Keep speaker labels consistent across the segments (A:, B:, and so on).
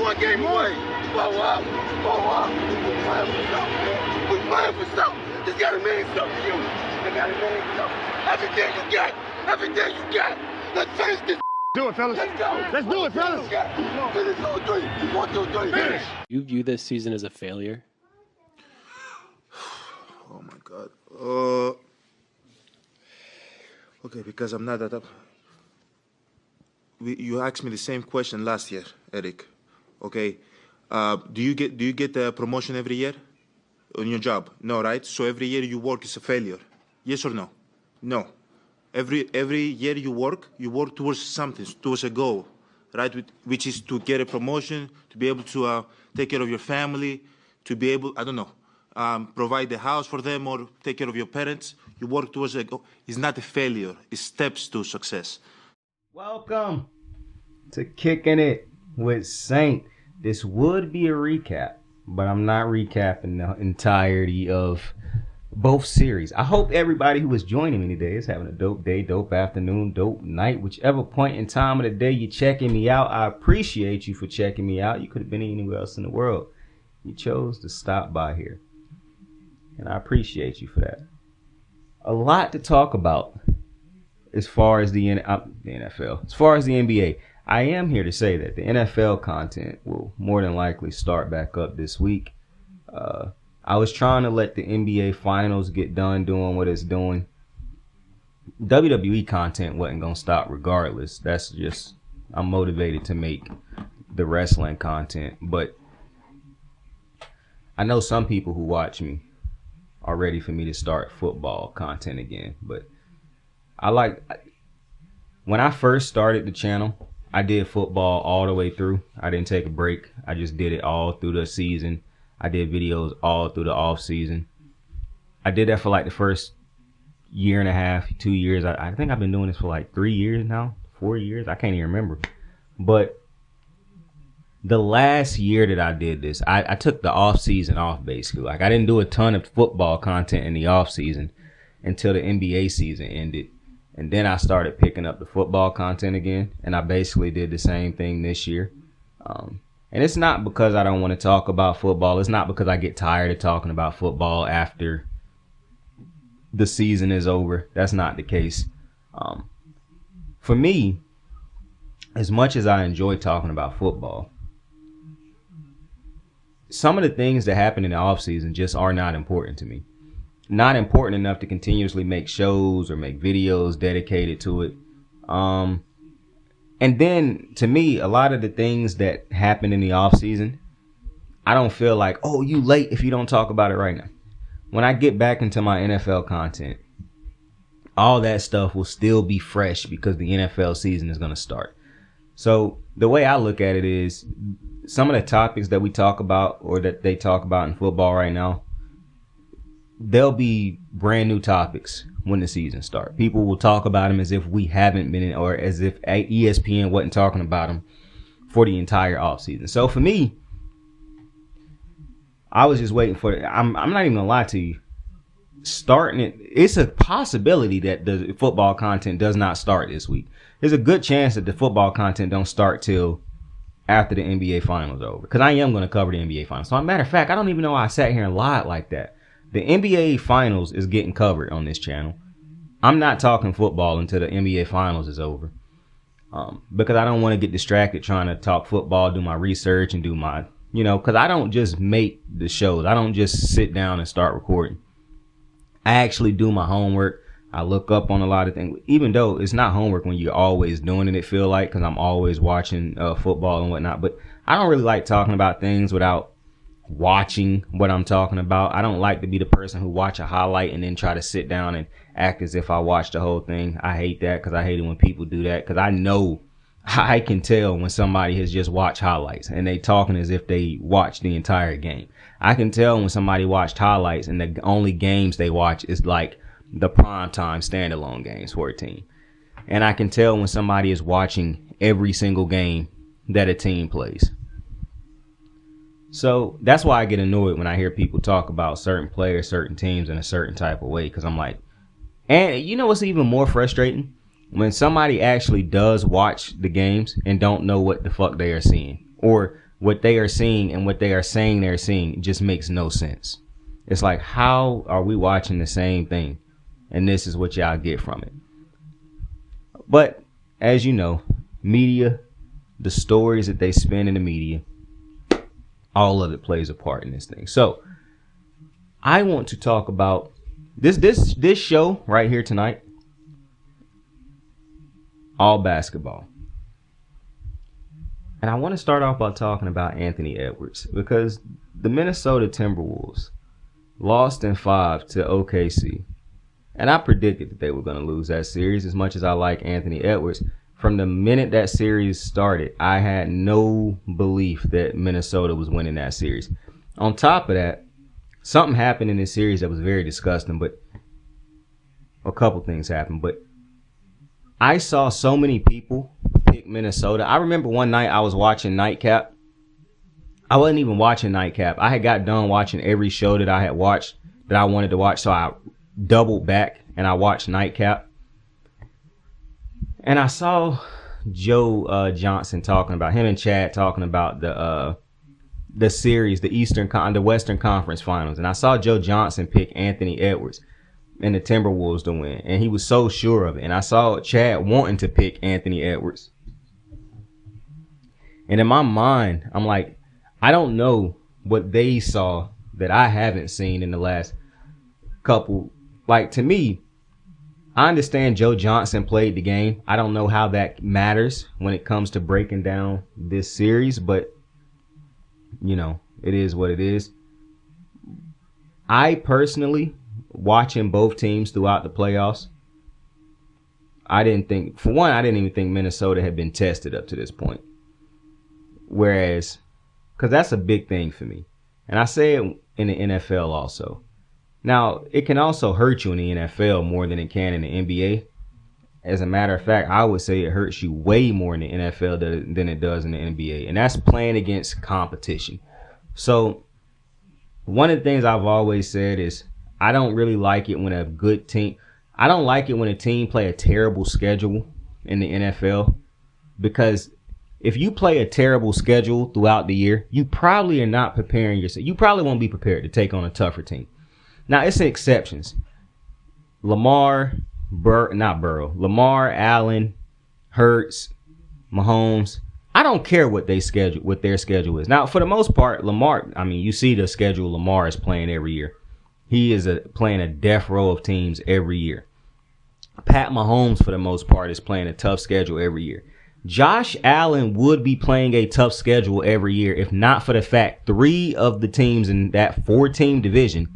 A: one game away. Blow up. We're playing for something, man. We're playing for something. It's gotta mean something to you. It gotta mean something. Everything you got. Let's finish this.
B: Do it, fellas.
A: Let's go.
B: Let's do it, fellas.
A: Finish 2, 3. 1, 2, 3. Finish.
C: You view this season as a failure?
B: Oh my God. Okay, because I'm not that up. You asked me the same question last year, Eric. Okay. Do you get the promotion every year on your job? No, right? So every year you work is a failure. Yes or no? No. Every year you work towards something, towards a goal, right? Which is to get a promotion, to be able to take care of your family, to be able, provide the house for them or take care of your parents. You work towards a goal. It's not a failure. It's steps to success.
D: Welcome to Kicking It with Saint. This would be a recap, but I'm not recapping the entirety of both series. I hope everybody who is joining me today is having a dope day, dope afternoon, dope night, whichever point in time of the day you're checking me out. I appreciate you for checking me out. You could have been anywhere else in the world. You chose to stop by here, and I appreciate you for that. A lot to talk about as far as the NFL, as far as the NBA. I am here to say that the NFL content will more than likely start back up this week. I was trying to let the NBA Finals get done doing what it's doing. WWE content wasn't going to stop regardless. That's just, I'm motivated to make the wrestling content. But I know some people who watch me are ready for me to start football content again. But when I first started the channel, I did football all the way through. I didn't take a break. I just did it all through the season. I did videos all through the off season. I did that for like the first year and a half, 2 years. I think I've been doing this for like 3 years now, 4 years. I can't even remember. But the last year that I did this, I took the off season off basically. Like I didn't do a ton of football content in the off season until the NBA season ended. And then I started picking up the football content again. And I basically did the same thing this year. And it's not because I don't want to talk about football. It's not because I get tired of talking about football after the season is over. That's not the case. For me, as much as I enjoy talking about football, some of the things that happen in the offseason just are not important to me. Not important enough to continuously make shows or make videos dedicated to it. And then, to me, a lot of the things that happen in the offseason, I don't feel like, oh, you late if you don't talk about it right now. When I get back into my NFL content, all that stuff will still be fresh because the NFL season is going to start. So the way I look at it is some of the topics that we talk about or that they talk about in football right now, they'll be brand new topics when the season starts. People will talk about them as if we haven't been in, or as if ESPN wasn't talking about them for the entire offseason. So for me, I was just waiting for it. I'm not even gonna lie to you. Starting it, it's a possibility that the football content does not start this week. There's a good chance that the football content don't start till after the NBA Finals are over, because I am going to cover the NBA Finals. So, as a matter of fact, I don't even know why I sat here and lied like that. The NBA Finals is getting covered on this channel. I'm not talking football until the NBA Finals is over, because I don't want to get distracted trying to talk football, do my research, and do my, because I don't just make the shows. I don't just sit down and start recording. I actually do my homework. I look up on a lot of things, even though it's not homework when you're always doing it, feel like, because I'm always watching football and whatnot. But I don't really like talking about things without watching what I'm talking about. I don't like to be the person who watch a highlight and then try to sit down and act as if I watched the whole thing. I hate that, because I hate it when people do that, because I know I can tell when somebody has just watched highlights and they talking as if they watched the entire game. I can tell when somebody watched highlights and the only games they watch is like the primetime standalone games for a team. And I can tell when somebody is watching every single game that a team plays. So that's why I get annoyed when I hear people talk about certain players, certain teams in a certain type of way, because I'm like, and you know what's even more frustrating? When somebody actually does watch the games and don't know what the fuck they are seeing, or what they are seeing and what they are saying they're seeing just makes no sense. It's like, how are we watching the same thing? And this is what y'all get from it. But as you know, media, the stories that they spin in the media, all of it plays a part in this thing. So I want to talk about this show right here tonight. All basketball. And I want to start off by talking about Anthony Edwards, because the Minnesota Timberwolves lost in 5 to OKC. And I predicted that they were going to lose that series. As much as I like Anthony Edwards, from the minute that series started, I had no belief that Minnesota was winning that series. On top of that, something happened in this series that was very disgusting, but a couple things happened. But I saw so many people pick Minnesota. I remember one night I was watching Nightcap. I wasn't even watching Nightcap. I had got done watching every show that I had watched that I wanted to watch, so I doubled back and I watched Nightcap. And I saw Joe Johnson talking about, him and Chad talking about the series, the Western Conference Finals. And I saw Joe Johnson pick Anthony Edwards and the Timberwolves to win. And he was so sure of it. And I saw Chad wanting to pick Anthony Edwards. And in my mind, I'm like, I don't know what they saw that I haven't seen in the last couple. Like, to me, I understand Joe Johnson played the game. I don't know how that matters when it comes to breaking down this series, but, you know, it is what it is. I personally, watching both teams throughout the playoffs, I didn't even think Minnesota had been tested up to this point. Whereas, because that's a big thing for me. And I say it in the NFL also. Now, it can also hurt you in the NFL more than it can in the NBA. As a matter of fact, I would say it hurts you way more in the NFL than it does in the NBA. And that's playing against competition. So, one of the things I've always said is I don't really like it when a good team... I don't like it when a team play a terrible schedule in the NFL. Because if you play a terrible schedule throughout the year, you probably are not preparing yourself. You probably won't be prepared to take on a tougher team. Now, it's exceptions. Lamar, Allen, Hurts, Mahomes. I don't care what their schedule is. Now, for the most part, Lamar, I mean, you see the schedule Lamar is playing every year. He is playing a death row of teams every year. Pat Mahomes, for the most part, is playing a tough schedule every year. Josh Allen would be playing a tough schedule every year if not for the fact 3 of the teams in that 4-team division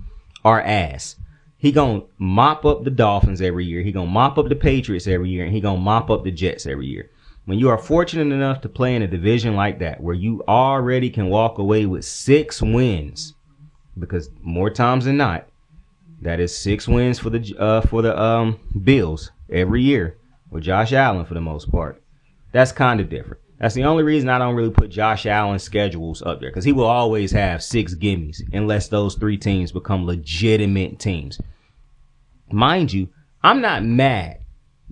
D: are ass. He gonna mop up the Dolphins every year. He gonna mop up the Patriots every year. And he gonna mop up the Jets every year. When you are fortunate enough to play in a division like that, where you already can walk away with 6 wins, because more times than not, that is 6 wins for the Bills every year with Josh Allen for the most part. That's kind of different. That's the only reason I don't really put Josh Allen's schedules up there, because he will always have 6 gimmies unless those 3 teams become legitimate teams. Mind you, I'm not mad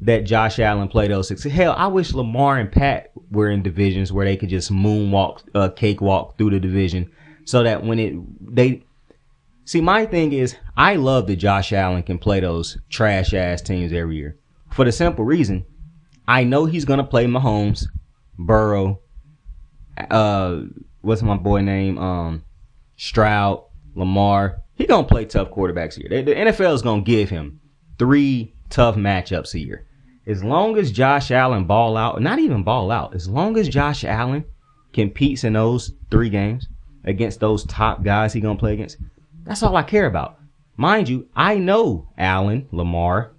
D: that Josh Allen played those 6. Hell, I wish Lamar and Pat were in divisions where they could just moonwalk, cakewalk through the division, so that when see, my thing is, I love that Josh Allen can play those trash ass teams every year, for the simple reason I know he's gonna play Mahomes, Burrow, what's my boy name? Stroud, Lamar. He gonna play tough quarterbacks a year. The NFL is gonna give him 3 tough matchups a year. As long as Josh Allen ball out, not even ball out, as long as Josh Allen competes in those 3 games against those top guys he gonna play against, that's all I care about. Mind you, I know Allen, Lamar,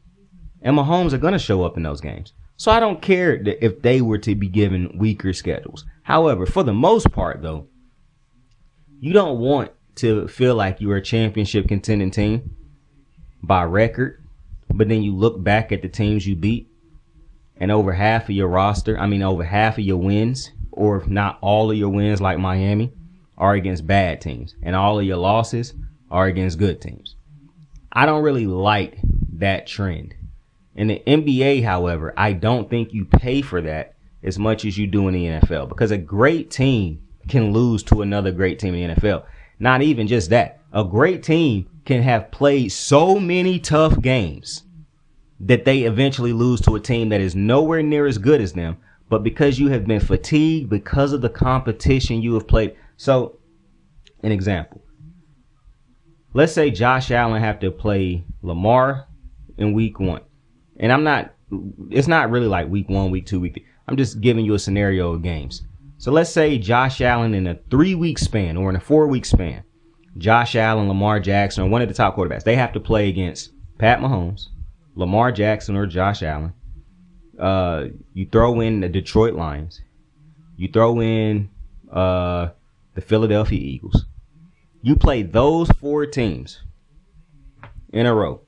D: and Mahomes are gonna show up in those games. So I don't care if they were to be given weaker schedules. However, for the most part, though, you don't want to feel like you're a championship contending team by record, but then you look back at the teams you beat, and over half of your wins, or if not all of your wins like Miami, are against bad teams, and all of your losses are against good teams. I don't really like that trend. In the NBA, however, I don't think you pay for that as much as you do in the NFL, because a great team can lose to another great team in the NFL. Not even just that. A great team can have played so many tough games that they eventually lose to a team that is nowhere near as good as them. But because you have been fatigued, because of the competition you have played. So, an example. Let's say Josh Allen have to play Lamar in week 1. And it's not really like week 1, week 2, week 3. I'm just giving you a scenario of games. So let's say Josh Allen in a 3-week span or in a 4-week span, Josh Allen, Lamar Jackson, or one of the top quarterbacks, they have to play against Pat Mahomes, Lamar Jackson, or Josh Allen. You throw in the Detroit Lions. You throw in the Philadelphia Eagles. You play those 4 teams in a row.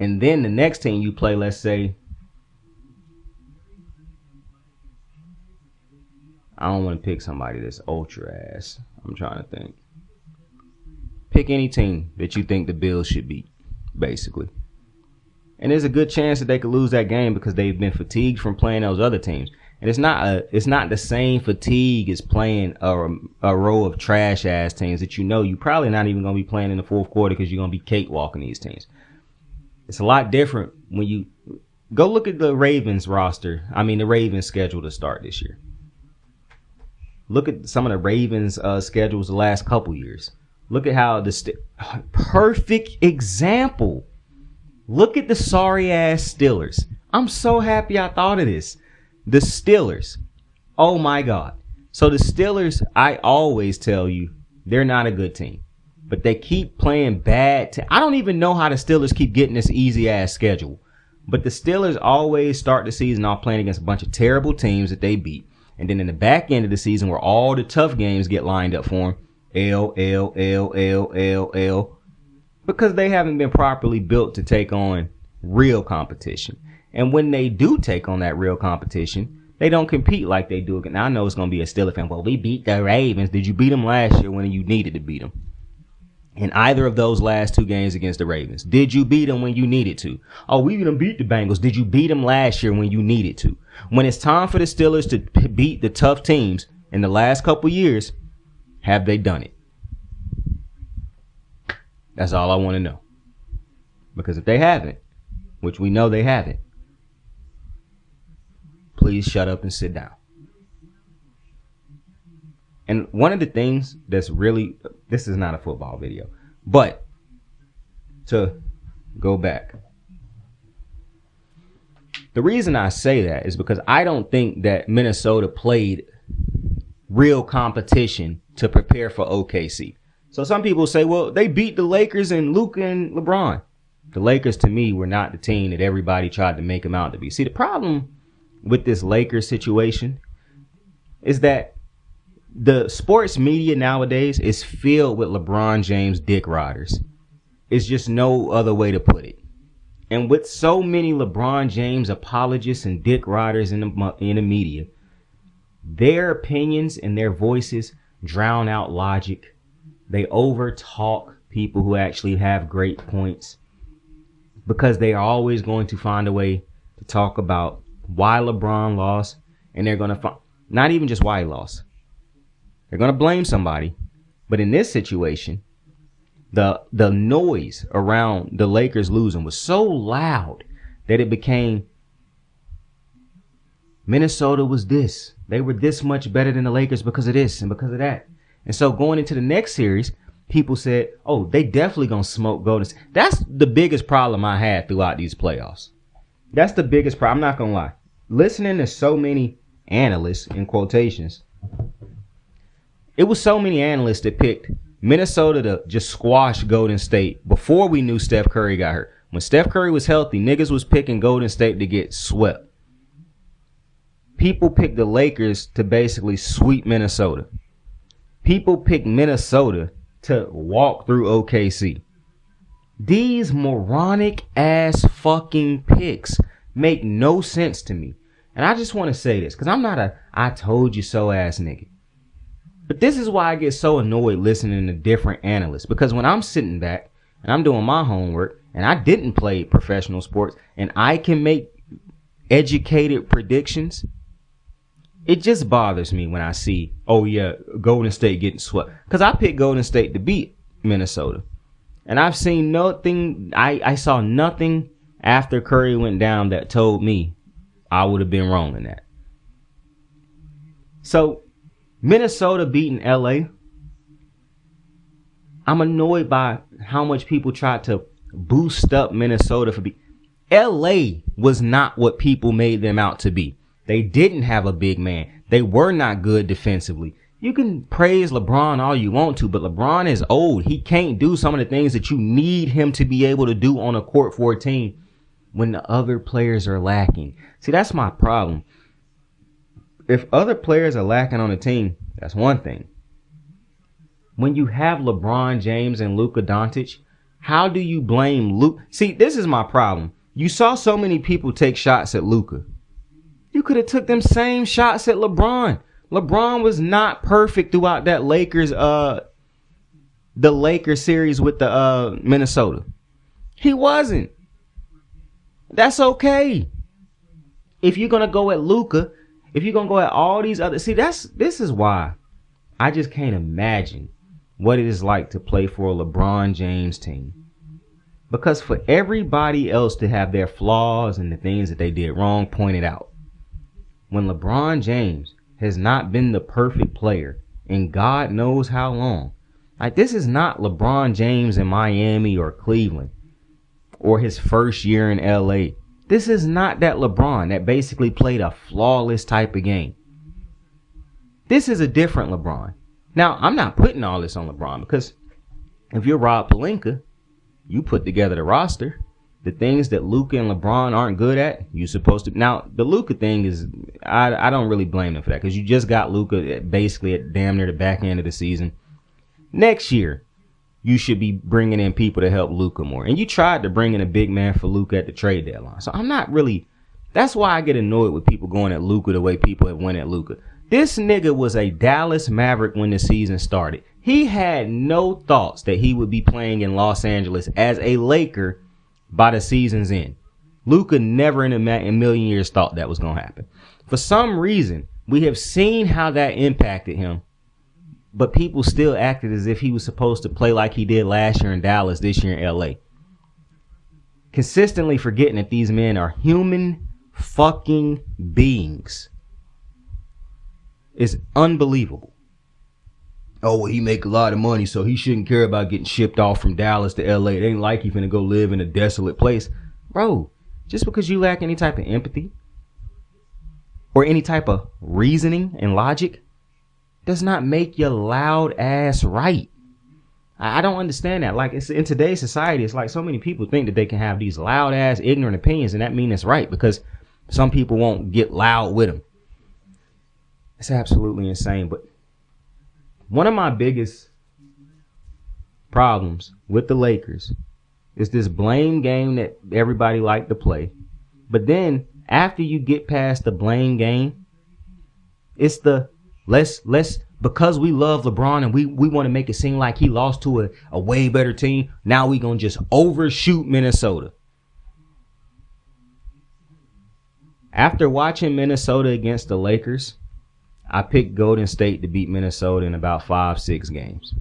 D: And then the next team you play, let's say, I don't want to pick somebody that's ultra ass. I'm trying to think. Pick any team that you think the Bills should beat, basically. And there's a good chance that they could lose that game because they've been fatigued from playing those other teams. And it's not the same fatigue as playing a row of trash ass teams that you probably not even going to be playing in the fourth quarter because you're going to be cakewalking these teams. It's a lot different when you go look at the Ravens roster. The Ravens schedule to start this year. Look at some of the Ravens schedules the last couple years. Look at how perfect example. Look at the sorry ass Steelers. I'm so happy I thought of this. The Steelers. Oh my God. So the Steelers, I always tell you, they're not a good team. But they keep playing bad. I don't even know how the Steelers keep getting this easy ass schedule. But the Steelers always start the season off playing against a bunch of terrible teams that they beat. And then in the back end of the season where all the tough games get lined up for them, L. Because they haven't been properly built to take on real competition. And when they do take on that real competition, they don't compete like they do. Now I know it's going to be a Steelers fan. Well, we beat the Ravens. Did you beat them last year when you needed to beat them? In either of those last 2 games against the Ravens, did you beat them when you needed to? Oh, we didn't beat the Bengals. Did you beat them last year when you needed to? When it's time for the Steelers to beat the tough teams in the last couple years, have they done it? That's all I want to know. Because if they haven't, which we know they haven't, please shut up and sit down. And one of the things that's really, this is not a football video, but to go back. The reason I say that is because I don't think that Minnesota played real competition to prepare for OKC. So some people say, well, they beat the Lakers and Luka and LeBron. The Lakers, to me, were not the team that everybody tried to make them out to be. See, the problem with this Lakers situation is that the sports media nowadays is filled with LeBron James dick riders. It's just no other way to put it. And with so many LeBron James apologists and dick riders in the media, their opinions and their voices drown out logic. They over talk people who actually have great points because they are always going to find a way to talk about why LeBron lost. And they're going to find not even just why he lost. They're going to blame somebody. But in this situation, the noise around the Lakers losing was so loud that it became Minnesota was this. They were this much better than the Lakers because of this and because of that. And so going into the next series, people said, oh, they definitely going to smoke Golden State. That's the biggest problem I had throughout these playoffs. That's the biggest problem. I'm not going to lie. Listening to so many analysts, in quotations, it was so many analysts that picked Minnesota to just squash Golden State before we knew Steph Curry got hurt. When Steph Curry was healthy, niggas was picking Golden State to get swept. People picked the Lakers to basically sweep Minnesota. People picked Minnesota to walk through OKC. These moronic ass fucking picks make no sense to me. And I just want to say this because I'm not a I told you so ass nigga. But this is why I get so annoyed listening to different analysts. Because when I'm sitting back and I'm doing my homework and I didn't play professional sports and I can make educated predictions, it just bothers me when I see, oh yeah, Golden State getting swept. Because I picked Golden State to beat Minnesota. And I've seen nothing, I saw nothing after Curry went down that told me I would have been wrong in that. So, Minnesota beating LA, I'm annoyed by how much people try to boost up Minnesota for LA was not what people made them out to be. They didn't have a big man. They were not good defensively. You can praise LeBron all you want to, but LeBron is old. He can't do some of the things that you need him to be able to do on a court for a team when the other players are lacking. See, that's my problem. If other players are lacking on a team, that's one thing. When you have LeBron James and Luka Doncic, how do you blame Luka? See, this is my problem. You saw so many people take shots at Luka. You could have took them same shots at LeBron. LeBron was not perfect throughout that the Lakers series with the Minnesota. He wasn't. That's okay. If you're gonna go at Luka, if you're gonna go at all these other, this is why I just can't imagine what it is like to play for a LeBron James team. Because for everybody else to have their flaws and the things that they did wrong pointed out, when LeBron James has not been the perfect player in God knows how long, like this is not LeBron James in Miami or Cleveland or his first year in LA. This is not that LeBron that basically played a flawless type of game. This is a different LeBron. Now, I'm not putting all this on LeBron because if you're Rob Pelinka, you put together the roster. The things that Luka and LeBron aren't good at, you're supposed to. Now, the Luka thing is, I don't really blame them for that because you just got Luka basically at damn near the back end of the season. Next year, you should be bringing in people to help Luka more. And you tried to bring in a big man for Luka at the trade deadline. So I'm not really. That's why I get annoyed with people going at Luka the way people have went at Luka. This nigga was a Dallas Maverick when the season started. He had no thoughts that he would be playing in Los Angeles as a Laker by the season's end. Luka never in a million years thought that was going to happen. For some reason, we have seen how that impacted him, but people still acted as if he was supposed to play like he did last year in Dallas, this year in LA. Consistently forgetting that these men are human fucking beings. It's unbelievable. Oh, well, he make a lot of money, so he shouldn't care about getting shipped off from Dallas to LA. It ain't like he finna go live in a desolate place. Bro, just because you lack any type of empathy or any type of reasoning and logic does not make you loud ass right. I don't understand that. Like, it's in today's society, it's like so many people think that they can have these loud ass ignorant opinions and that means it's right because some people won't get loud with them. It's absolutely insane. But one of my biggest problems with the Lakers is this blame game that everybody like to play. But then after you get past the blame game, it's the let's because we love LeBron and we want to make it seem like he lost to a way better team. Now we going to just overshoot Minnesota. After watching Minnesota against the Lakers, I picked Golden State to beat Minnesota in about 5-6 games.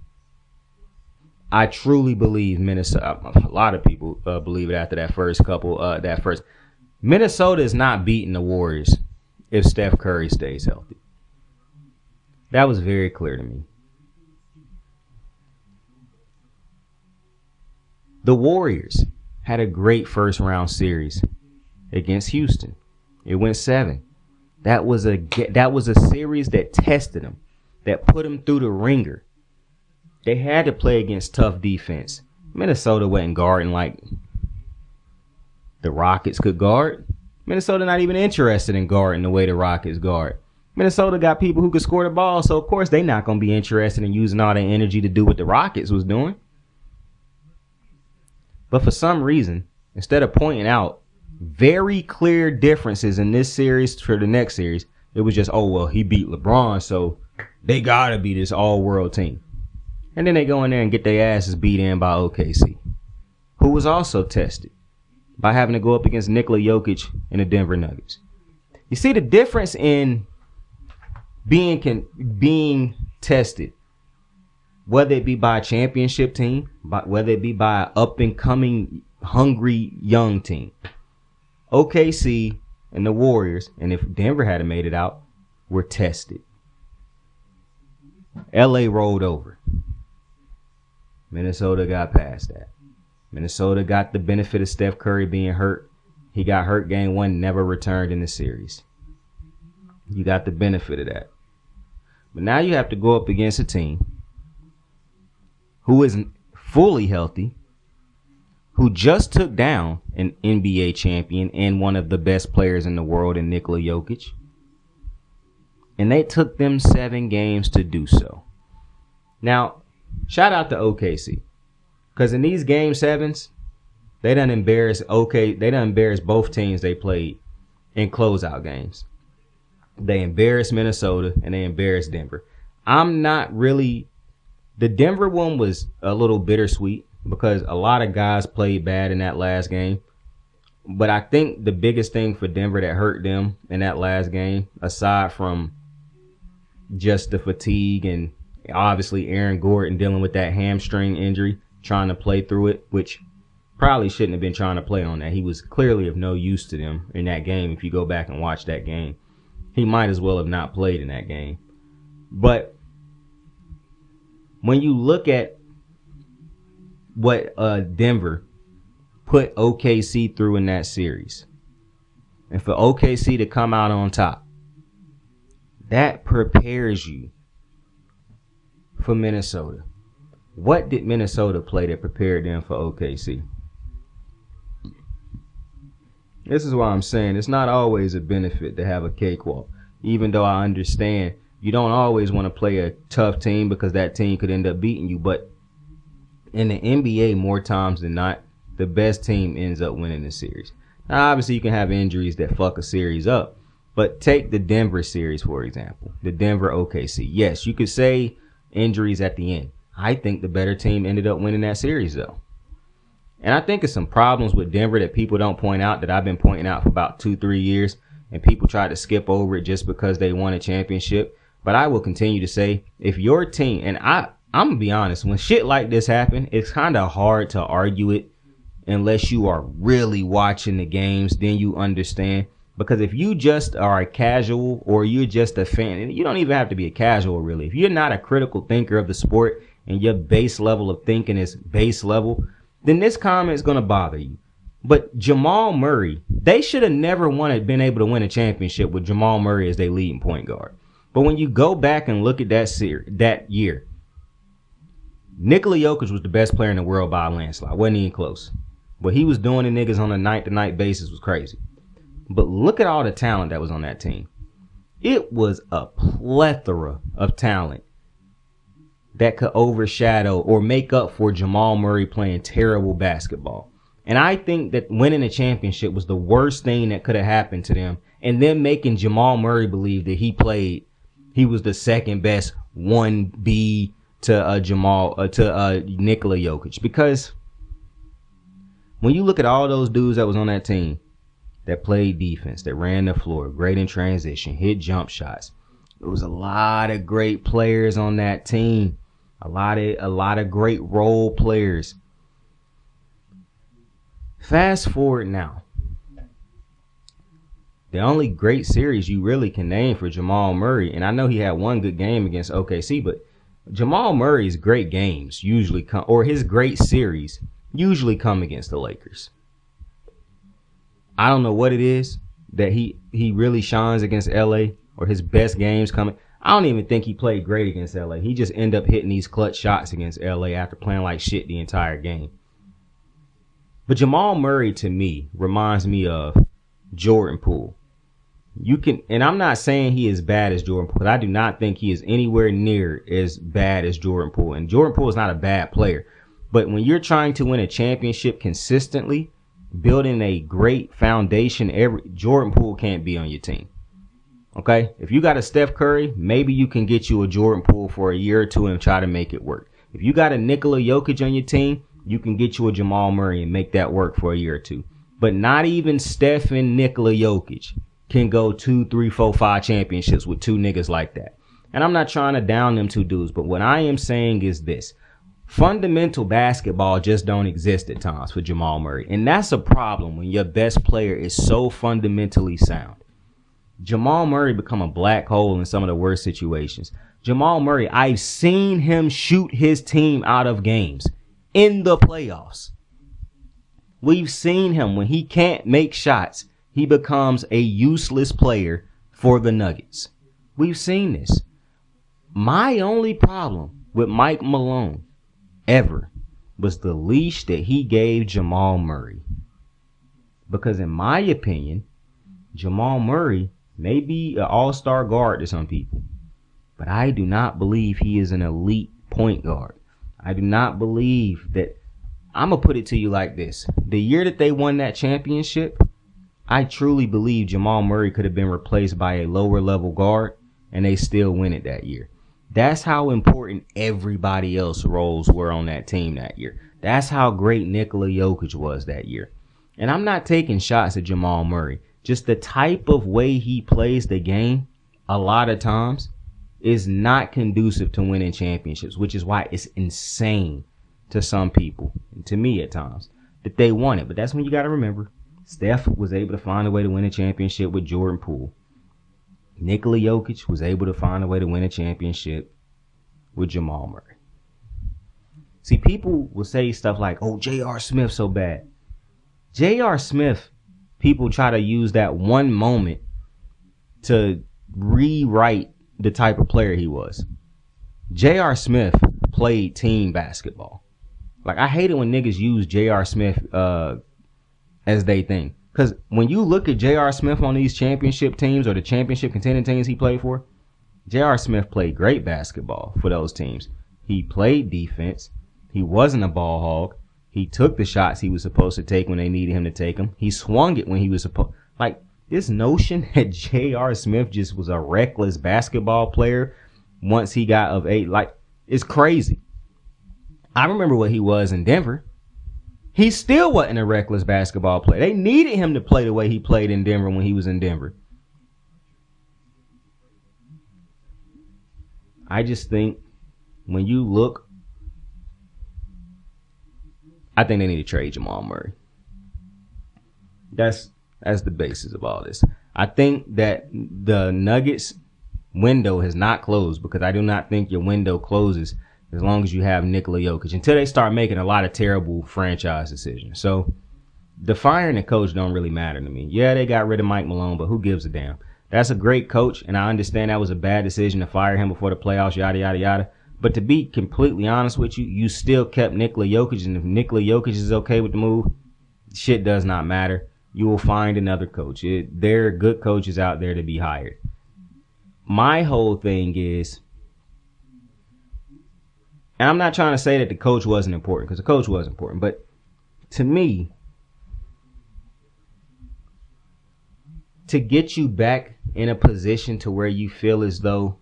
D: I truly believe Minnesota. A lot of people believe it after that first couple. Minnesota is not beating the Warriors if Steph Curry stays healthy. That was very clear to me. The Warriors had a great first round series against Houston. It went 7. That was a series that tested them, that put them through the ringer. They had to play against tough defense. Minnesota wasn't guarding like the Rockets could guard. Minnesota not even interested in guarding the way the Rockets guard. Minnesota got people who could score the ball, so of course they not going to be interested in using all their energy to do what the Rockets was doing. But for some reason, instead of pointing out very clear differences in this series for the next series, it was just, oh, well, he beat LeBron, so they got to be this all-world team. And then they go in there and get their asses beat in by OKC, who was also tested by having to go up against Nikola Jokic and the Denver Nuggets. You see the difference in being tested, whether it be by a championship team, whether it be by an up and coming hungry young team. OKC and the Warriors, and if Denver hadn't made it out, were tested. LA rolled over. Minnesota got past that. Minnesota got the benefit of Steph Curry being hurt. He got hurt game 1, never returned in the series. You got the benefit of that. But now you have to go up against a team who isn't fully healthy, who just took down an NBA champion and one of the best players in the world in Nikola Jokic. And they took them 7 games to do so. Now, shout out to OKC. Because in these game 7s, they done embarrassed both teams they played in closeout games. They embarrassed Minnesota and they embarrassed Denver. The Denver one was a little bittersweet because a lot of guys played bad in that last game. But I think the biggest thing for Denver that hurt them in that last game, aside from just the fatigue and obviously Aaron Gordon dealing with that hamstring injury, trying to play through it, which probably shouldn't have been trying to play on that. He was clearly of no use to them in that game. If you go back and watch that game, he might as well have not played in that game. But when you look at what Denver put OKC through in that series, and for OKC to come out on top, that prepares you for Minnesota. What did Minnesota play that prepared them for OKC? This is why I'm saying it's not always a benefit to have a cakewalk. Even though I understand you don't always want to play a tough team because that team could end up beating you. But in the NBA, more times than not, the best team ends up winning the series. Now, obviously, you can have injuries that fuck a series up. But take the Denver series, for example. The Denver OKC. Yes, you could say injuries at the end. I think the better team ended up winning that series, though. And I think it's some problems with Denver that people don't point out that I've been pointing out for about 2-3 years. And people try to skip over it just because they won a championship. But I will continue to say, if your team, and I'm going to be honest, when shit like this happen, it's kind of hard to argue it unless you are really watching the games, then you understand. Because if you just are a casual or you're just a fan, and you don't even have to be a casual really. If you're not a critical thinker of the sport and your base level of thinking is base level, then this comment is going to bother you. But Jamal Murray, they should have never been able to win a championship with Jamal Murray as their leading point guard. But when you go back and look at that year, Nikola Jokic was the best player in the world by a landslide. Wasn't even close. What he was doing to niggas on a night-to-night basis was crazy. But look at all the talent that was on that team. It was a plethora of talent that could overshadow or make up for Jamal Murray playing terrible basketball. And I think that winning a championship was the worst thing that could have happened to them. And then making Jamal Murray believe that he was the second best 1B to Nikola Jokic. Because when you look at all those dudes that was on that team, that played defense, that ran the floor, great in transition, hit jump shots. There was a lot of great players on that team. A lot of great role players. Fast forward now. The only great series you really can name for Jamal Murray, and I know he had one good game against OKC, but Jamal Murray's great games usually come, or his great series usually come against the Lakers. I don't know what it is that he really shines against LA, or his best games coming. I don't even think he played great against LA. He just ended up hitting these clutch shots against LA after playing like shit the entire game. But Jamal Murray to me reminds me of Jordan Poole. And I'm not saying he is bad as Jordan Poole, but I do not think he is anywhere near as bad as Jordan Poole. And Jordan Poole is not a bad player. But when you're trying to win a championship consistently, building a great foundation, Jordan Poole can't be on your team. Okay? If you got a Steph Curry, maybe you can get you a Jordan Poole for a year or two and try to make it work. If you got a Nikola Jokic on your team, you can get you a Jamal Murray and make that work for a year or two. But not even Steph and Nikola Jokic can go 2, 3, 4, 5 championships with two niggas like that. And I'm not trying to down them two dudes, but what I am saying is this. Fundamental basketball just don't exist at times for Jamal Murray. And that's a problem when your best player is so fundamentally sound. Jamal Murray become a black hole in some of the worst situations. Jamal Murray, I've seen him shoot his team out of games in the playoffs. We've seen him when he can't make shots, he becomes a useless player for the Nuggets. We've seen this. My only problem with Mike Malone ever was the leash that he gave Jamal Murray. Because in my opinion, Jamal Murray may be an all-star guard to some people, but I do not believe he is an elite point guard. I do not believe that. I'm going to put it to you like this. The year that they won that championship, I truly believe Jamal Murray could have been replaced by a lower level guard and they still win it that year. That's how important everybody else's roles were on that team that year. That's how great Nikola Jokic was that year. And I'm not taking shots at Jamal Murray. Just the type of way he plays the game a lot of times is not conducive to winning championships, which is why it's insane to some people, and to me at times, that they won it. But that's when you got to remember, Steph was able to find a way to win a championship with Jordan Poole. Nikola Jokic was able to find a way to win a championship with Jamal Murray. See, people will say stuff like, oh, J.R. Smith so bad. J.R. Smith, people try to use that one moment to rewrite the type of player he was. J.R. Smith played team basketball. Like, I hate it when niggas use J.R. Smith as they thing. Because when you look at J.R. Smith on these championship teams or the championship contending teams he played for, J.R. Smith played great basketball for those teams. He played defense. He wasn't a ball hog. He took the shots he was supposed to take when they needed him to take them. He swung it when he was supposed. Like, this notion that J.R. Smith just was a reckless basketball player once he got of age, like, it's crazy. I remember what he was in Denver. He still wasn't a reckless basketball player. They needed him to play the way he played in Denver when he was in Denver. I just think when you look, I think they need to trade Jamal Murray. That's the basis of all this. I think that the Nuggets window has not closed, because I do not think your window closes as long as you have Nikola Jokic, until they start making a lot of terrible franchise decisions. So the firing the coach don't really matter to me. Yeah, they got rid of Mike Malone, but who gives a damn? That's a great coach, and I understand that was a bad decision to fire him before the playoffs, yada, yada, yada. But to be completely honest with you, you still kept Nikola Jokic, and if Nikola Jokic is okay with the move, shit does not matter. You will find another coach. There are good coaches out there to be hired. My whole thing is, and I'm not trying to say that the coach wasn't important, because the coach was important, but to me, to get you back in a position to where you feel as though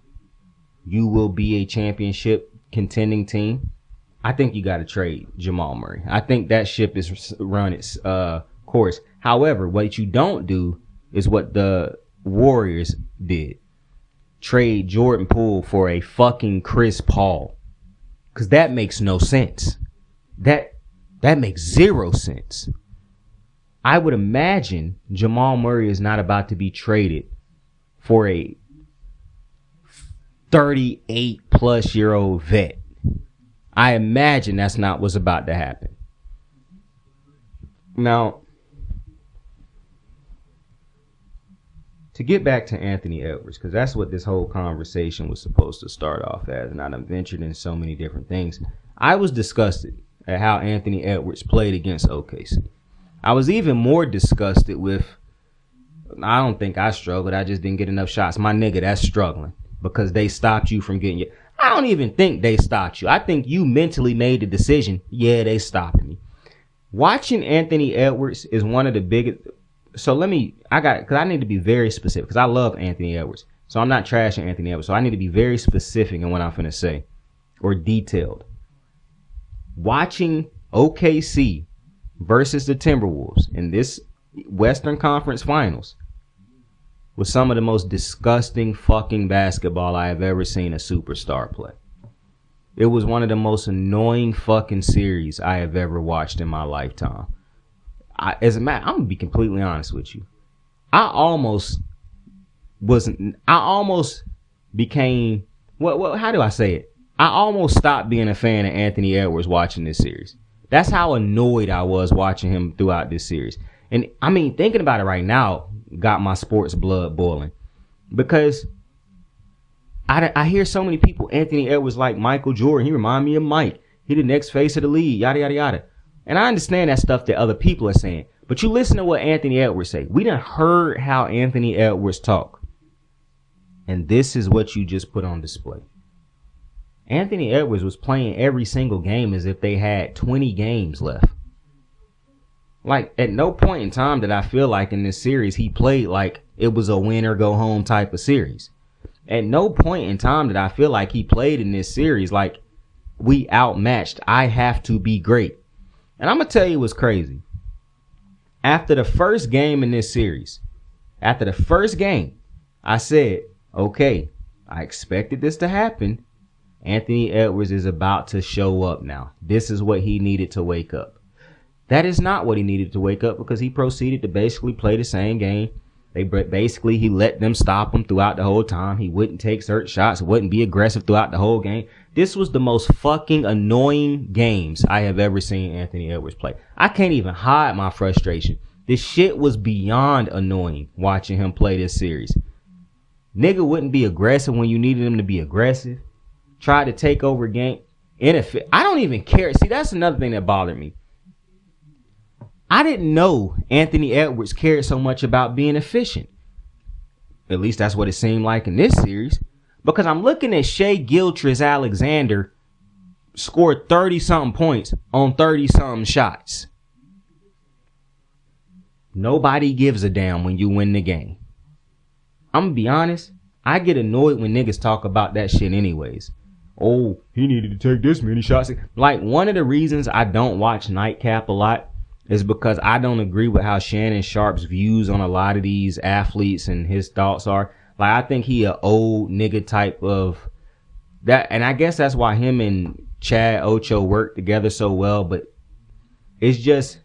D: you will be a championship contending team, I think you got to trade Jamal Murray. I think that ship is run its course. However, what you don't do is what the Warriors did. Trade Jordan Poole for a fucking Chris Paul. Because that makes no sense. That makes zero sense. I would imagine Jamal Murray is not about to be traded for a 38-plus-year-old vet. I imagine that's not what's about to happen. Now, to get back to Anthony Edwards, because that's what this whole conversation was supposed to start off as, and I've ventured in so many different things. I was disgusted at how Anthony Edwards played against OKC. I was even more disgusted with, I don't think I struggled, I just didn't get enough shots. My nigga, that's struggling, because they stopped you from getting your... I don't even think they stopped you. I think you mentally made the decision, yeah, they stopped me. Watching Anthony Edwards is one of the biggest... So because I need to be very specific, because I love Anthony Edwards. So I'm not trashing Anthony Edwards. So I need to be very specific in what I'm finna say, or detailed. Watching OKC versus the Timberwolves in this Western Conference Finals, was some of the most disgusting fucking basketball I have ever seen a superstar play. It was one of the most annoying fucking series I have ever watched in my lifetime. I'm gonna be completely honest with you. I almost became how do I say it? I almost stopped being a fan of Anthony Edwards watching this series. That's how annoyed I was watching him throughout this series. And I mean, thinking about it right now got my sports blood boiling, because I hear so many people, Anthony Edwards like Michael Jordan. He remind me of Mike. He the next face of the league, yada, yada, yada. And I understand that stuff that other people are saying. But you listen to what Anthony Edwards say. We done heard how Anthony Edwards talk. And this is what you just put on display. Anthony Edwards was playing every single game as if they had 20 games left. Like, at no point in time did I feel like in this series he played like it was a win or go home type of series. At no point in time did I feel like he played in this series like we outmatched. I have to be great. And I'm going to tell you what's crazy. After the first game in this series, I said, okay, I expected this to happen. Anthony Edwards is about to show up now. This is what he needed to wake up. That is not what he needed to wake up, because he proceeded to basically play the same game. He let them stop him throughout the whole time. He wouldn't take certain shots, wouldn't be aggressive throughout the whole game. This was the most fucking annoying games I have ever seen Anthony Edwards play. I can't even hide my frustration. This shit was beyond annoying watching him play this series. Nigga wouldn't be aggressive when you needed him to be aggressive. Tried to take over game. I don't even care. See, that's another thing that bothered me. I didn't know Anthony Edwards cared so much about being efficient. At least that's what it seemed like in this series. Because I'm looking at Shai Gilgeous-Alexander scored 30-something points on 30-something shots. Nobody gives a damn when you win the game. I'm going to be honest. I get annoyed when niggas talk about that shit anyways. Oh, he needed to take this many shots. Like, one of the reasons I don't watch Nightcap a lot is because I don't agree with how Shannon Sharp's views on a lot of these athletes and his thoughts are. Like, I think he a old nigga type of that. And I guess that's why him and Chad Ocho work together so well. But it's just,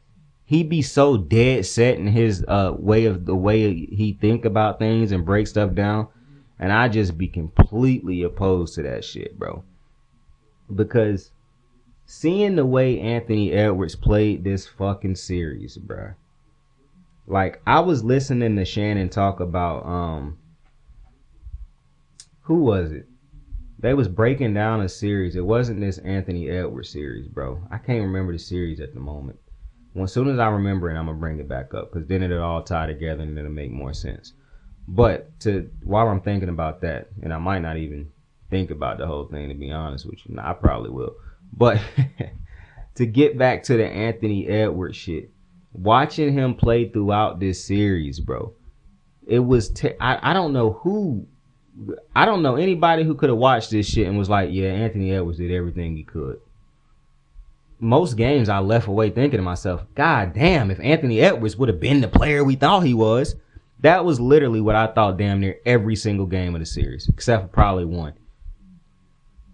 D: he be so dead set in his way he think about things and break stuff down. And I just be completely opposed to that shit, bro. Because seeing the way Anthony Edwards played this fucking series, bro. Like, I was listening to Shannon talk about, who was it? They was breaking down a series. It wasn't this Anthony Edwards series, bro. I can't remember the series at the moment. Well, as soon as I remember it, I'm going to bring it back up, because then it'll all tie together and it'll make more sense. But while I'm thinking about that, and I might not even think about the whole thing, to be honest with you. I probably will. But to get back to the Anthony Edwards shit, watching him play throughout this series, bro, it was I don't know anybody who could have watched this shit and was like, yeah, Anthony Edwards did everything he could. Most games I left away thinking to myself, God damn, if Anthony Edwards would have been the player we thought he was. That was literally what I thought damn near every single game of the series, except for probably one.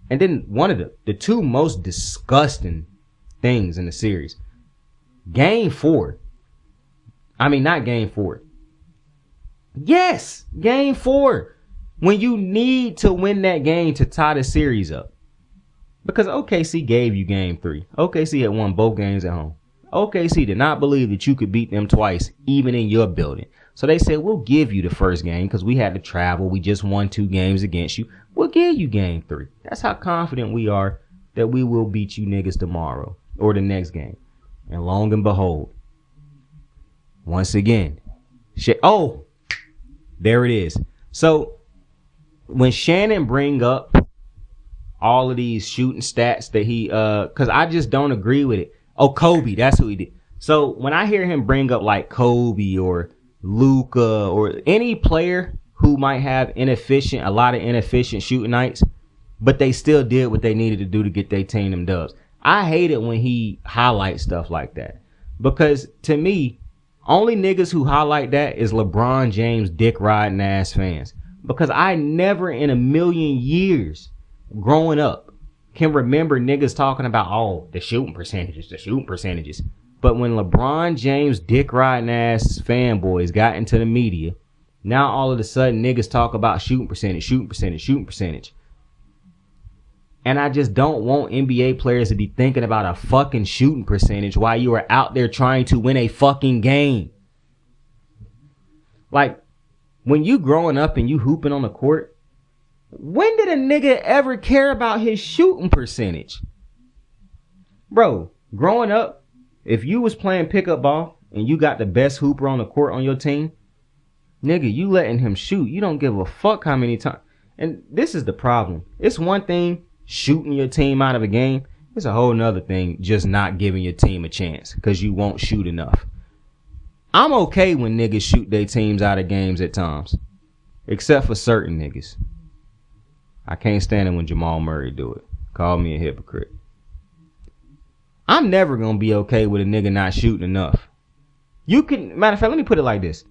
D: And then one of the two most disgusting things in the series. Game 4. I mean, not game 4. Yes, game 4. When you need to win that game to tie the series up. Because OKC gave you game 3. OKC had won both games at home. OKC did not believe that you could beat them twice, even in your building. So they said, we'll give you the first game because we had to travel. We just won 2 games against you. We'll give you game 3. That's how confident we are that we will beat you niggas tomorrow or the next game. And long and behold, once again, there it is. So when Shannon bring up all of these shooting stats that he, because I just don't agree with it. Oh, Kobe, that's who he did. So when I hear him bring up like Kobe or Luka or any player who might have a lot of inefficient shooting nights, but they still did what they needed to do to get their team them dubs. I hate it when he highlights stuff like that, because to me, Only niggas who highlight that is LeBron James dick riding ass fans. Because I never in a million years growing up can remember niggas talking about, oh, the shooting percentages. But when LeBron James dick riding ass fanboys got into the media, now all of a sudden niggas talk about shooting percentage. And I just don't want NBA players to be thinking about a fucking shooting percentage while you are out there trying to win a fucking game. Like, when you growing up and you hooping on the court, when did a nigga ever care about his shooting percentage? Bro, growing up, if you was playing pickup ball and you got the best hooper on the court on your team, nigga, you letting him shoot. You don't give a fuck how many times. And this is the problem. It's one thing shooting your team out of a game. It's a whole nother thing just not giving your team a chance because you won't shoot enough. I'm okay when niggas shoot their teams out of games at times. Except for certain niggas. I can't stand it when Jamal Murray do it. Call me a hypocrite. I'm never going to be okay with a nigga not shooting enough. You can, matter of fact, let me put it like this.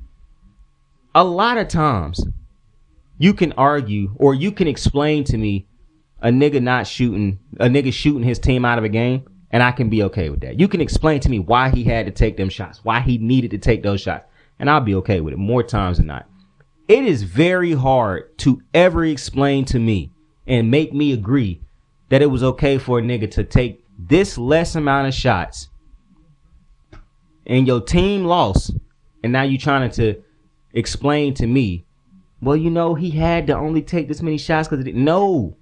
D: A lot of times, you can argue or you can explain to me a nigga shooting his team out of a game, and I can be okay with that. You can explain to me why he had to take them shots, why he needed to take those shots, and I'll be okay with it more times than not. It is very hard to ever explain to me and make me agree that it was okay for a nigga to take this less amount of shots and your team lost, and now you trying to explain to me, well, you know, he had to only take this many shots because no.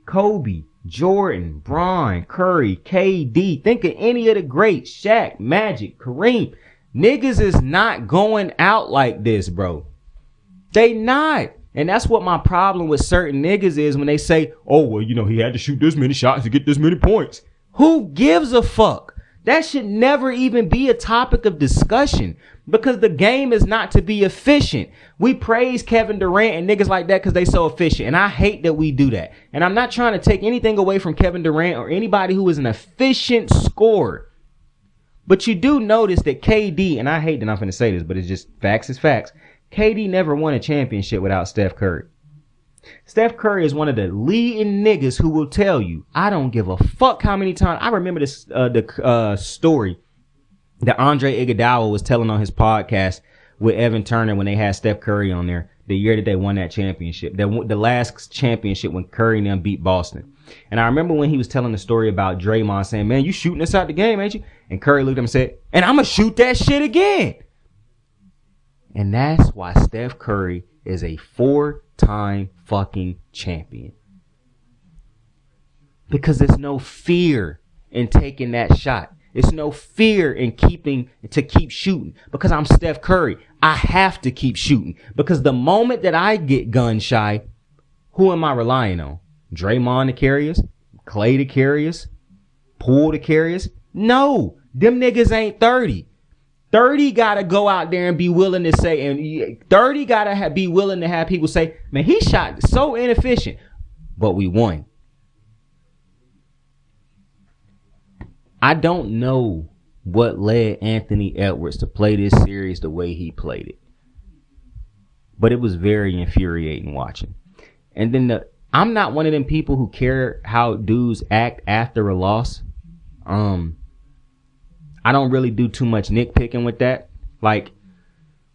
D: Kobe, Jordan, Bron, Curry, KD, think of any of the greats, Shaq, Magic, Kareem. Niggas is not going out like this, bro. They not. And that's what my problem with certain niggas is when they say, oh, well, you know, he had to shoot this many shots to get this many points. Who gives a fuck? That should never even be a topic of discussion because the game is not to be efficient. We praise Kevin Durant and niggas like that because they so efficient. And I hate that we do that. And I'm not trying to take anything away from Kevin Durant or anybody who is an efficient scorer. But you do notice that KD, and I hate that I'm going to say this, but it's just facts is facts. KD never won a championship without Steph Curry. Steph Curry is one of the leading niggas who will tell you, I don't give a fuck how many times. I remember this the story that Andre Iguodala was telling on his podcast with Evan Turner when they had Steph Curry on there the year that they won that championship, the last championship when Curry and them beat Boston. And I remember when he was telling the story about Draymond saying, man, you shooting us out the game, ain't you? And Curry looked at him and said, and I'm going to shoot that shit again. And that's why Steph Curry is a 4-time fucking champion. Because there's no fear in taking that shot. There's no fear in keep shooting. Because I'm Steph Curry, I have to keep shooting. Because the moment that I get gun shy, who am I relying on? Draymond to carry us? Clay to carry us? Poole to carry us? No, them niggas ain't 30. 30 gotta go out there and be willing to say, and 30 gotta be willing to have people say, man, he shot so inefficient, but we won. I don't know what led Anthony Edwards to play this series the way he played it, but it was very infuriating watching. And then I'm not one of them people who care how dudes act after a loss. I don't really do too much nitpicking with that. Like,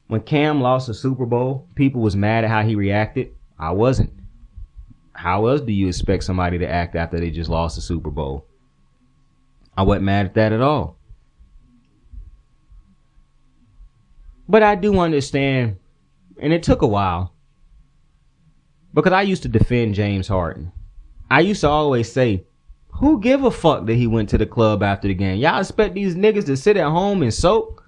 D: when Cam lost the Super Bowl, people was mad at how he reacted. I wasn't. How else do you expect somebody to act after they just lost the Super Bowl? I wasn't mad at that at all. But I do understand, and it took a while, because I used to defend James Harden. I used to always say, who give a fuck that he went to the club after the game? Y'all expect these niggas to sit at home and soak?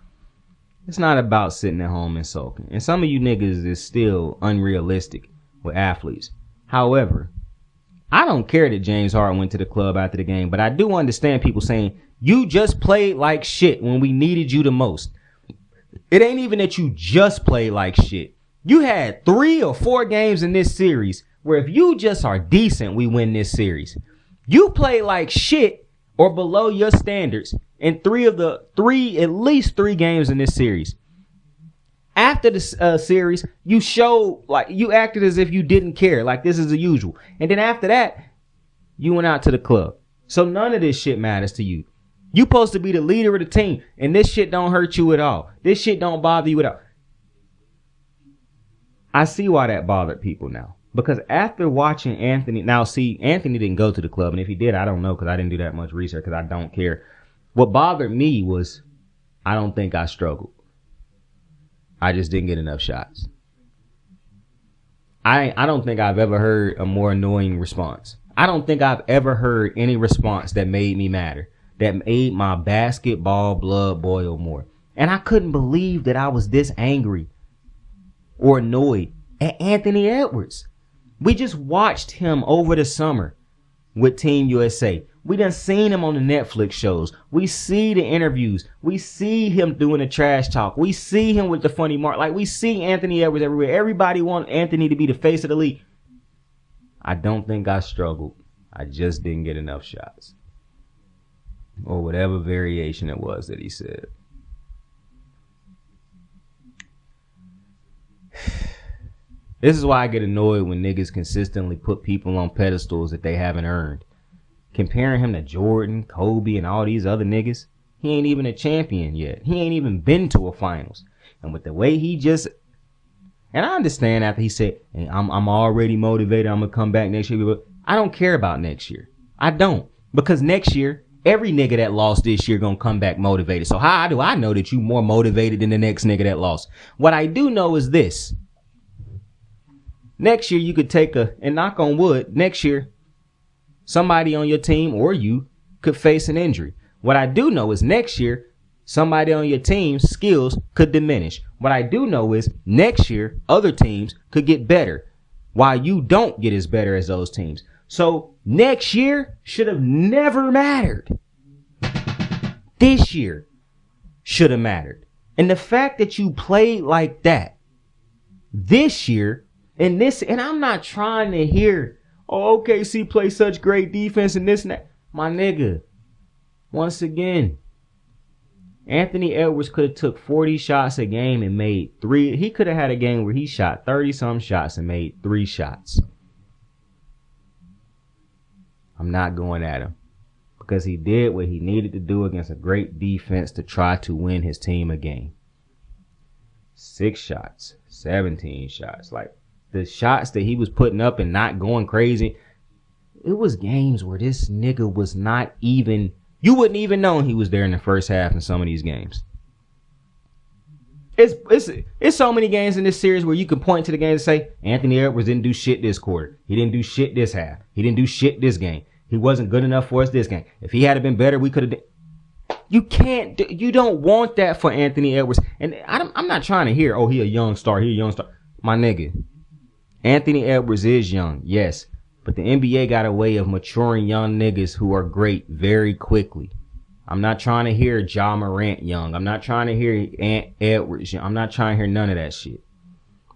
D: It's not about sitting at home and soaking. And some of you niggas is still unrealistic with athletes. However, I don't care that James Harden went to the club after the game, but I do understand people saying, you just played like shit when we needed you the most. It ain't even that you just played like shit. You had 3 or 4 games in this series where if you just are decent, we win this series. You play like shit or below your standards in at least three games in this series. After the series, you showed, like, you acted as if you didn't care, like this is the usual. And then after that, you went out to the club. So none of this shit matters to you. You supposed to be the leader of the team, and this shit don't hurt you at all. This shit don't bother you at all. I see why that bothered people now. Because after watching Anthony, now see, Anthony didn't go to the club, and if he did, I don't know, because I didn't do that much research, because I don't care. What bothered me was, I don't think I struggled. I just didn't get enough shots. I don't think I've ever heard a more annoying response. I don't think I've ever heard any response that made me madder, that made my basketball blood boil more. And I couldn't believe that I was this angry or annoyed at Anthony Edwards. We just watched him over the summer with Team USA. We done seen him on the Netflix shows. We see the interviews. We see him doing the trash talk. We see him with the funny mark. Like, we see Anthony Edwards everywhere. Everybody wants Anthony to be the face of the league. I don't think I struggled. I just didn't get enough shots. Or whatever variation it was that he said. This is why I get annoyed when niggas consistently put people on pedestals that they haven't earned. Comparing him to Jordan, Kobe, and all these other niggas. He ain't even a champion yet. He ain't even been to a finals. And with the way he just... And I understand after he said, hey, I'm already motivated. I'm going to come back next year. But I don't care about next year. I don't. Because next year, every nigga that lost this year going to come back motivated. So how do I know that you more motivated than the next nigga that lost? What I do know is this. Next year, you could take and knock on wood, next year, somebody on your team or you could face an injury. What I do know is next year, somebody on your team's skills could diminish. What I do know is next year, other teams could get better while you don't get as better as those teams. So next year should have never mattered. This year should have mattered. And the fact that you played like that this year, and I'm not trying to hear, oh, OKC play such great defense and this and that. My nigga, once again, Anthony Edwards could have took 40 shots a game and made 3. He could have had a game where he shot 30-some shots and made 3 shots. I'm not going at him because he did what he needed to do against a great defense to try to win his team a game. 6 shots, 17 shots. Like, the shots that he was putting up and not going crazy, it was games where this nigga was not even, you wouldn't even know he was there in the first half in some of these games. It's so many games in this series where you can point to the game and say, Anthony Edwards didn't do shit this quarter. He didn't do shit this half. He didn't do shit this game. He wasn't good enough for us this game. If he had been better, we could have. You don't want that for Anthony Edwards. And I'm not trying to hear, oh, he a young star. My nigga. Anthony Edwards is young, yes, but the NBA got a way of maturing young niggas who are great very quickly. I'm not trying to hear Ja Morant young. I'm not trying to hear Ant Edwards young. I'm not trying to hear none of that shit.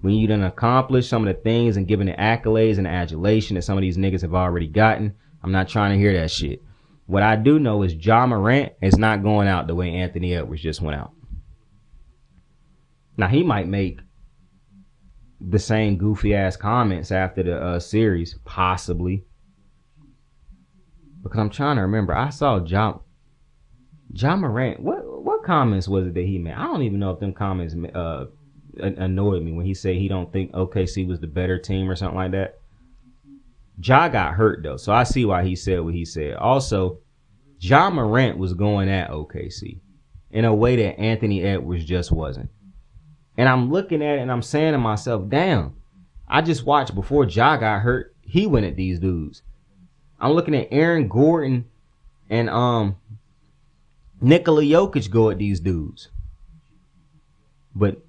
D: When you done accomplish some of the things and given the accolades and the adulation that some of these niggas have already gotten, I'm not trying to hear that shit. What I do know is Ja Morant is not going out the way Anthony Edwards just went out. Now, he might make the same goofy ass comments after the series, possibly, because I'm trying to remember. I saw Ja Morant. What comments was it that he made? I don't even know if them comments annoyed me when he said he don't think OKC was the better team or something like that. Ja got hurt though, so I see why he said what he said. Also, Ja Morant was going at OKC in a way that Anthony Edwards just wasn't. And I'm looking at it and I'm saying to myself, damn, I just watched before Ja got hurt, he went at these dudes. I'm looking at Aaron Gordon and Nikola Jokic go at these dudes. But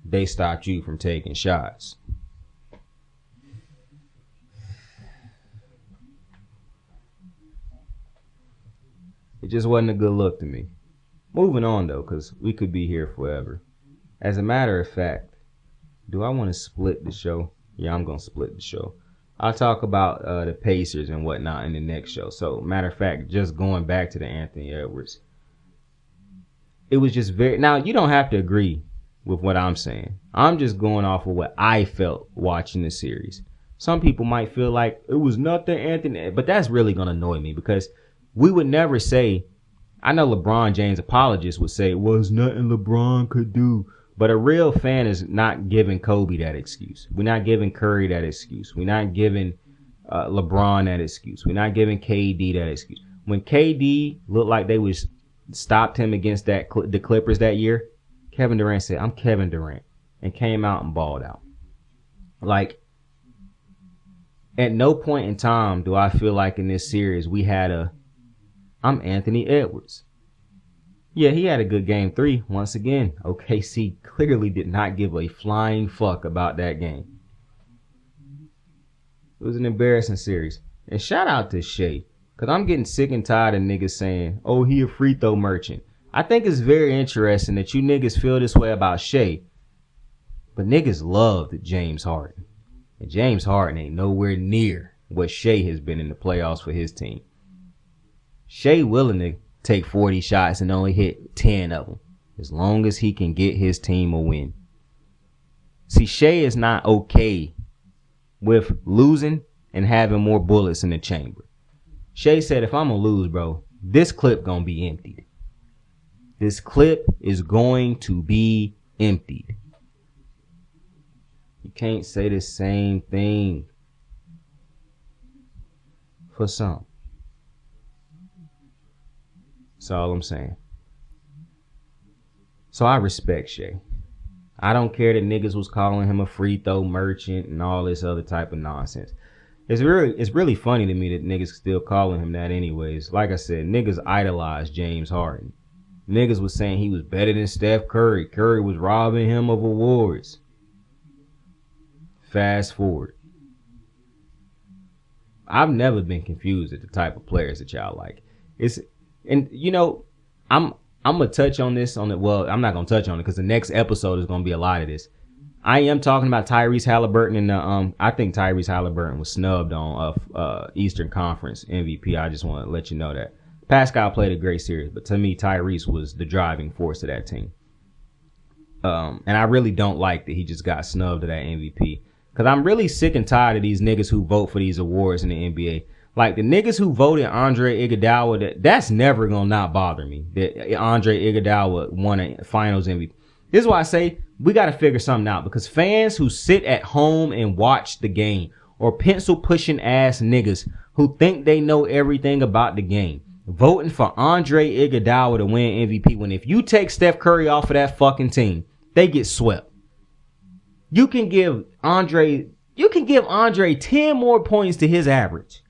D: they stopped you from taking shots. It just wasn't a good look to me. Moving on though, because we could be here forever. As a matter of fact, do I want to split the show? Yeah, I'm going to split the show. I'll talk about the Pacers and whatnot in the next show. So, matter of fact, just going back to the Anthony Edwards, it was just very. Now, you don't have to agree with what I'm saying. I'm just going off of what I felt watching the series. Some people might feel like it was nothing, Anthony, but that's really going to annoy me because we would never say. I know LeBron James apologists would say, well, it's nothing LeBron could do. But a real fan is not giving Kobe that excuse. We're not giving Curry that excuse. We're not giving LeBron that excuse. We're not giving KD that excuse. When KD looked like they was stopped him against the Clippers that year, Kevin Durant said, I'm Kevin Durant, and came out and balled out. Like, at no point in time do I feel like in this series we had I'm Anthony Edwards. Yeah, he had a good game 3. Once again, OKC clearly did not give a flying fuck about that game. It was an embarrassing series. And shout out to Shai, because I'm getting sick and tired of niggas saying, oh, he a free throw merchant. I think it's very interesting that you niggas feel this way about Shai, but niggas loved James Harden. And James Harden ain't nowhere near what Shai has been in the playoffs for his team. Shai willing to take 40 shots and only hit 10 of them, as long as he can get his team a win. See, Shai is not okay with losing and having more bullets in the chamber. Shai said, if I'm going to lose, bro, this clip going to be emptied. This clip is going to be emptied. You can't say the same thing for some. That's all I'm saying. So I respect Shai. I don't care that niggas was calling him a free throw merchant and all this other type of nonsense. It's really funny to me that niggas still calling him that anyways. Like I said, niggas idolize James Harden. Niggas was saying he was better than Steph Curry. Curry was robbing him of awards. Fast forward. I've never been confused at the type of players that y'all like. And you know, I'm gonna touch on this well, I'm not gonna touch on it because the next episode is gonna be a lot of this. I am talking about Tyrese Halliburton and I think Tyrese Halliburton was snubbed on Eastern Conference MVP. I just want to let you know that. Pascal played a great series, but to me, Tyrese was the driving force of that team. And I really don't like that he just got snubbed of that MVP. Because I'm really sick and tired of these niggas who vote for these awards in the NBA. Like, the niggas who voted Andre Iguodala, that's never going to not bother me. That Andre Iguodala won a finals MVP. This is why I say we got to figure something out. Because fans who sit at home and watch the game, or pencil-pushing ass niggas who think they know everything about the game, voting for Andre Iguodala to win MVP, when if you take Steph Curry off of that fucking team, they get swept. You can give Andre 10 more points to his average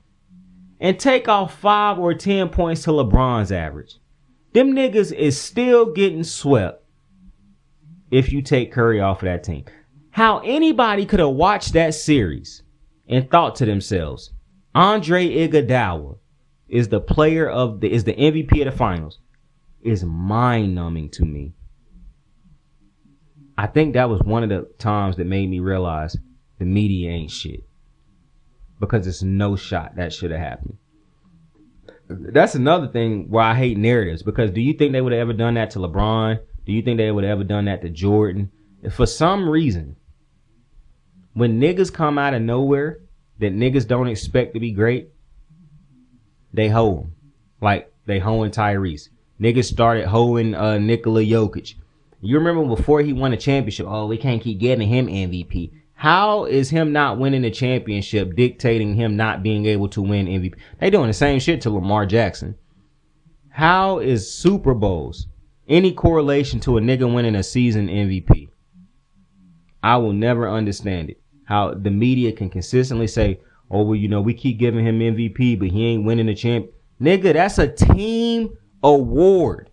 D: and take off 5 or 10 points to LeBron's average. Them niggas is still getting swept if you take Curry off of that team. How anybody could have watched that series and thought to themselves, Andre Iguodala is the MVP of the finals, is mind-numbing to me. I think that was one of the times that made me realize the media ain't shit. Because it's no shot that should have happened. That's another thing where I hate narratives. Because do you think they would have ever done that to LeBron? Do you think they would have ever done that to Jordan? For some reason, when niggas come out of nowhere that niggas don't expect to be great, they hoe them. Like they hoeing Tyrese. Niggas started hoeing Nikola Jokic. You remember before he won a championship, oh, we can't keep giving him MVP. How is him not winning the championship dictating him not being able to win MVP? They doing the same shit to Lamar Jackson. How is Super Bowls any correlation to a nigga winning a season MVP? I will never understand it. How the media can consistently say, oh, well, you know, we keep giving him MVP, but he ain't winning the champ. Nigga, that's a team award.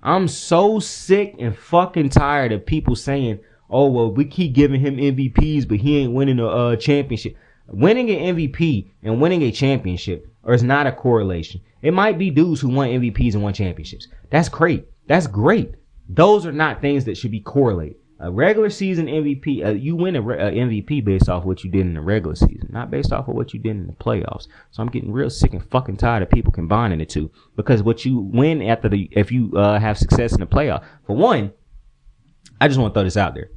D: I'm so sick and fucking tired of people saying, oh, well, we keep giving him MVPs, but he ain't winning a championship. Winning an MVP and winning a championship is not a correlation. It might be dudes who won MVPs and won championships. That's great. That's great. Those are not things that should be correlated. A regular season MVP, you win a MVP based off what you did in the regular season, not based off of what you did in the playoffs. So I'm getting real sick and fucking tired of people combining the two, because what you win if you have success in the playoff. For one, I just want to throw this out there.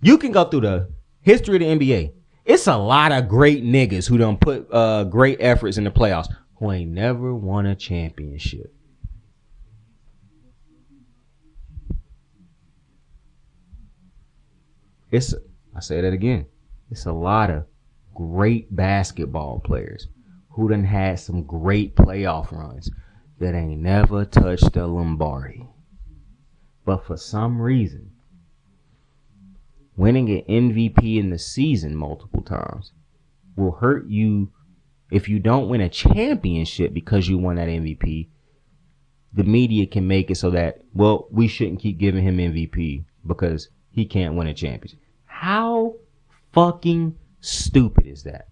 D: You can go through the history of the NBA. It's a lot of great niggas who done put great efforts in the playoffs who ain't never won a championship. I say that again. It's a lot of great basketball players who done had some great playoff runs that ain't never touched the Lombardi. But for some reason, winning an MVP in the season multiple times will hurt you if you don't win a championship because you won that MVP. The media can make it so that, well, we shouldn't keep giving him MVP because he can't win a championship. How fucking stupid is that?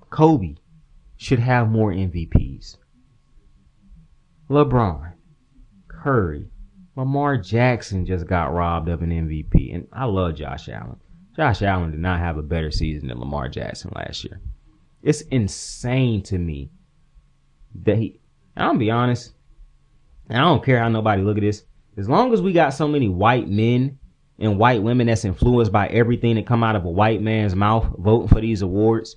D: Kobe should have more MVPs. LeBron, Curry, Lamar Jackson just got robbed of an MVP. And I love Josh Allen. Josh Allen did not have a better season than Lamar Jackson last year. It's insane to me that and I'm gonna be honest, and I don't care how nobody look at this. As long as we got so many white men and white women that's influenced by everything that come out of a white man's mouth voting for these awards,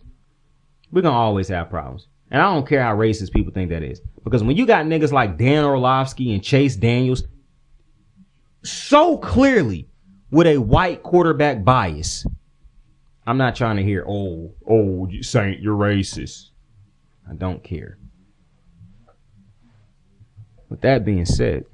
D: we're going to always have problems. And I don't care how racist people think that is. Because when you got niggas like Dan Orlovsky and Chase Daniels so clearly with a white quarterback bias, I'm not trying to hear, oh, Saint, you're racist. I don't care. With that being said,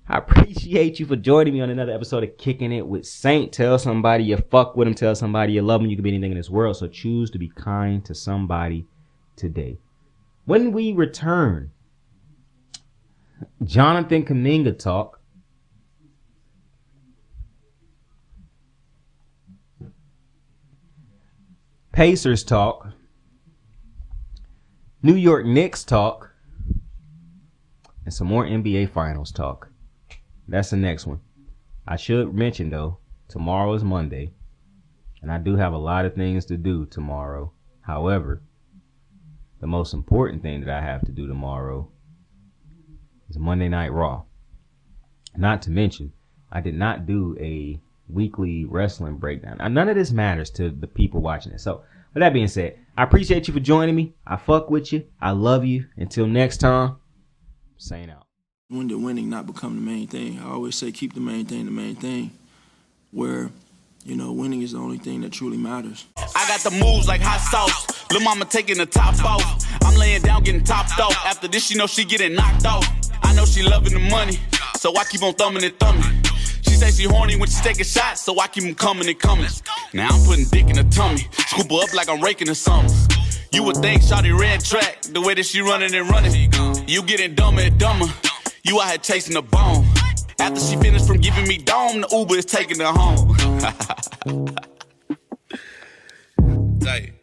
D: I appreciate you for joining me on another episode of Kicking It with Saint. Tell somebody you fuck with him. Tell somebody you love him. You can be anything in this world. So choose to be kind to somebody today. When we return, Jonathan Kuminga talk. Pacers talk. New York Knicks talk. And some more NBA Finals talk. That's the next one. I should mention, though, tomorrow is Monday, and I do have a lot of things to do tomorrow. However, the most important thing that I have to do tomorrow is Monday Night Raw. Not to mention, I did not do a weekly wrestling breakdown. Now, none of this matters to the people watching it. So, with that being said, I appreciate you for joining me. I fuck with you. I love you. Until next time, Saint out.
E: When did winning not become the main thing? I always say keep the main thing, where, winning is the only thing that truly matters.
F: I got the moves like hot sauce. Lil' mama taking the top off. I'm laying down getting topped off. After this, she getting knocked off. I know she loving the money, so I keep on thumbing and thumbing. She say she horny when she taking shots, so I keep them coming and coming. Now I'm putting dick in her tummy. Scoop her up like I'm raking the summers. You would think shawty red track, the way that she running and running. You getting dumber and dumber. You out here chasing the bone. After she finished from giving me dome, the Uber is taking her home. Tight.